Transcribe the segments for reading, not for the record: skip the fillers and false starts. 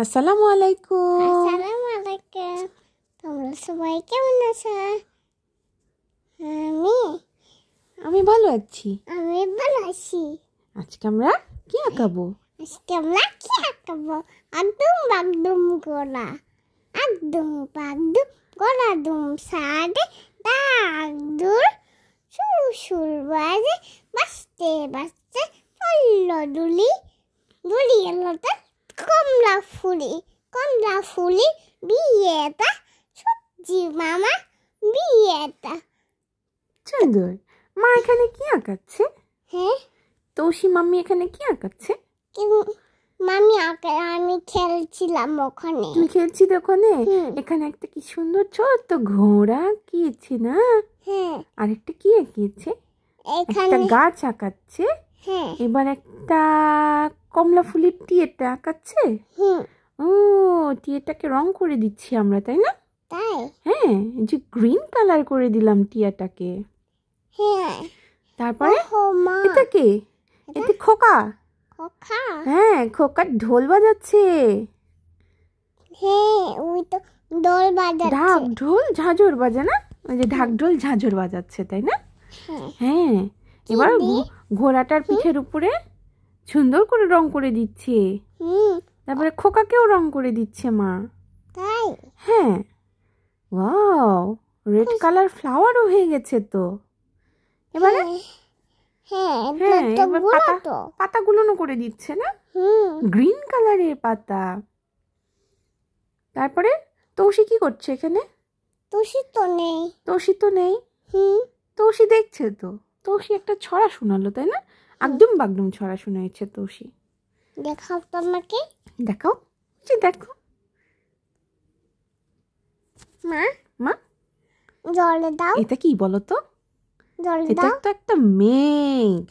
আসসালামু আলাইকুম। আসসালামু আলাইকুম। তোমরা সবাই কেমন আছো? আমি ভালো আছি। আমি ভালো আছি। আজকে আমরা কি আঁকাবো? আজকে আমরা কি আঁকাবো? আদুম বাগদুম গোলা, আদুম বাগদুম গোলা দুম সাদে দাগদুর সুর সুর বাজে বাজতে বাজতে পড়লো দুলি দুলি এলোতে কমলা ফুলি বিয়েটা সবজি মামা বিয়েটা। সুন্দর। মা এখানে কি আঁকাচ্ছে? হ্যাঁ, তৌসি মাম্মি এখানে কি আঁকাচ্ছে? মামি আমি খেলছিলাম ওখানে। তুমি খেলছিলে ওখানে? এখানে একটা কি সুন্দর ছোট্ট ঘোড়া আঁকিয়েছে না? হ্যাঁ। আরেকটা কি আঁকিয়েছে? একটা এখানে গাছ আঁকাচ্ছে। হ্যাঁ। এবার একটা কমলা ফুলের টিয়েটা আঁকাচ্ছে। ও, টিয়েটাকে রং করে দিচ্ছি আমরা, তাই না? তাই? হ্যাঁ, এই যে গ্রিন কালার করে দিলাম টিয়াটাকে। হ্যাঁ। তারপরে মা এটা কে? এটা খোকা। খোকা? হ্যাঁ, খোকা ঢোল বাজাচ্ছে। হ্যাঁ, ওই তো দোল বাজাচ্ছে। ঢাক ঢোল ঝাঁঝর বাজে না? ওই যে ঢাক ঢোল ঝাঁঝর বাজাচ্ছে, তাই না? হ্যাঁ। এবার ঘোড়াটার পিঠের উপরে সুন্দর করে রং করে দিচ্ছে। তারপরে খোকাকেও রং করে দিচ্ছে মা। তাই? হ্যাঁ। ওয়াও, রেড কালার ফ্লাওয়ারও হয়ে গেছে তো। এবারে হ্যাঁ, এবার পাতাগুলো করে দিচ্ছে না? গ্রিন কালারের পাতা। তারপরে তৌসি কি করছে এখানে? তুষি তো নেই। তৌসি তো নেই। তৌসি দেখছে তো। তৌসি একটা ছড়া শোনালো, তাই না? একদম বাগদুম ছড়া শুনাইছে তৌসি। দেখাও তোমাকে। দেখাও, দেখো মা মা, জলে দাও। এটা কি বলো তো? জলে এটা দাও। তো একটা মেঘ।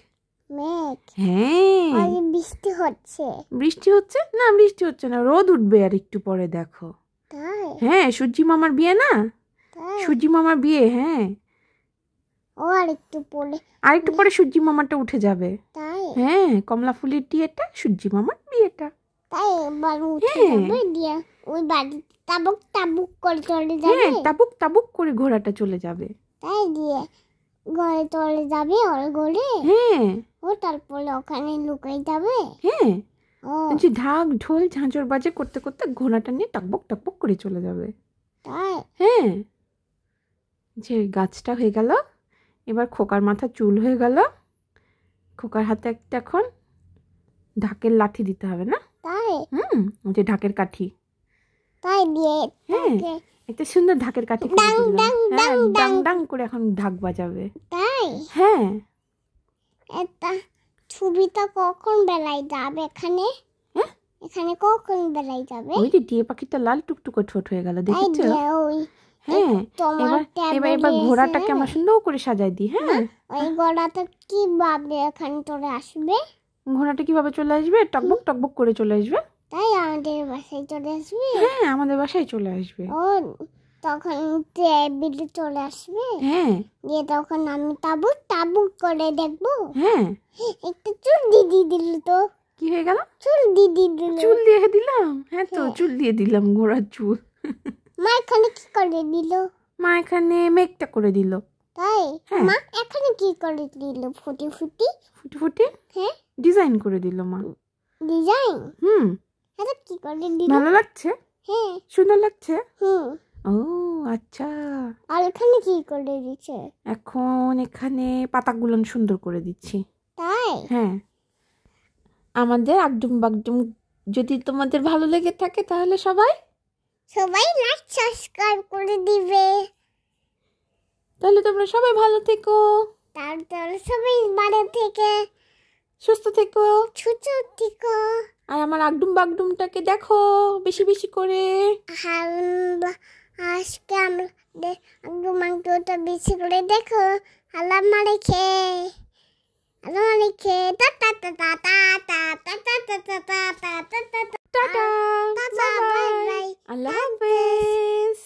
মেঘ? হ্যাঁ। আর বৃষ্টি হচ্ছে। বৃষ্টি হচ্ছে না? বৃষ্টি হচ্ছে না, রোদ উঠবে আর একটু পরে, দেখো। তাই? হ্যাঁ, সূর্যি মামার বিয়ে না? তাই? সূর্যি মামার বিয়ে। হ্যাঁ, ও আর একটু পরে সূর্যি মামাটা উঠে যাবে। তাই? হ্যাঁ, কমলা ফুলের টিয়েটা সূর্যি মামার বিয়েটা। তাই এবার উঠে যাবে দিয়ে ওই বাড়ি তাবুক তাবুক করে চলে যাবে। হ্যাঁ, তাবুক তাবুক করে ঘোড়াটা চলে যাবে। তাই দিয়ে ঘরে চলে যাবে ওর ঘরে। হ্যাঁ। ও তারপরে ওখানে লুকাই যাবে। হ্যাঁ, ও যে ঢাক ঢোল ঝাঁঝর বাজে করতে করতে ঘোড়াটা নিয়ে টকবক টকবক করে চলে যাবে। তাই? হ্যাঁ। যে গাছটা হয়ে গেল। এবার খোকার মাথা চুল হয়ে গেল। খোকার হাতে একটা এখন ঢাকের লাঠি দিতে হবে না? তাই? যে ঢাকের কাঠি। তাই দিয়ে হ্যাঁ, একটা সুন্দর ঢাকের কাঠি করে দিলাম। হ্যাঁ, ডাং ডাং করে এখন ঢাক বাজাবে। তাই? হ্যাঁ। এটা ছবিটা কখন বেলায় যাবে এখানে? হ্যাঁ, এখানে কখন বেলায় যাবে? ওই যে টিয়ে পাখিটা লাল টুকটুকে ঠোঁট হয়ে গেল, দেখেছো? হ্যাঁ, এবার ঘোড়াটাকে আমরা সুন্দর করে সাজাই দিই। হ্যাঁ, ওই ঘোড়াটা কিভাবে এখানে চলে আসবে? ঘোড়াটা কিভাবে চলে আসবে? টকবক টকবক করে চলে আসবে। তাই আমাদের বাসায় চলে আসবে? হ্যাঁ, আমাদের বাসায় চলে আসবে। ও তখন টেবিলে চলে আসবে। হ্যাঁ, দিয়ে তখন আমি তাবুক তাবুক করে দেখবো। হ্যাঁ। একটু চুল দিদি দিল তো। কি হয়ে গেল? চুল দিদি দিল। চুল দিয়ে দিলাম। হ্যাঁ তো, চুল দিয়ে দিলাম, ঘোড়ার চুল। মা এখানে কি করে দিল? মা এখানে মেঘটা করে দিল। তাই? হ্যাঁ। মা এখানে কি করে দিল? ফুটি ফুটি ফুটি ফুটি হ্যাঁ ডিজাইন করে দিল মা। ডিজাইন? এটা কি করে দিল? ভালো লাগছে? হ্যাঁ। সুন্দর লাগছে? ও আচ্ছা। আর এখানে কি করে দিচ্ছে? এখন এখানে পাতাগুলো সুন্দর করে দিচ্ছি। তাই? হ্যাঁ। আমাদের আগডুম বাগডুম যদি তোমাদের ভালো লেগে থাকে তাহলে সবাই লাইক সাবস্ক্রাইব করে দিবে। তাহলে তোমরা সবাই ভালো থেকো। তাহলে সবাই ভালো থেকে সুস্থ থেকো। সুস্থ থেকো। আর আমার আগডুম বাগডুমটাকে দেখো বেশি বেশি করে। আজকে আমরা আগডুম বাগডুমটা বেশি করে দেখো। আল্লাহ রেখে টা টা টা টা টা টা টা টা টা টা টা টা টা টা টাটা, বাই বাই, আল্লাহ হাফেজ।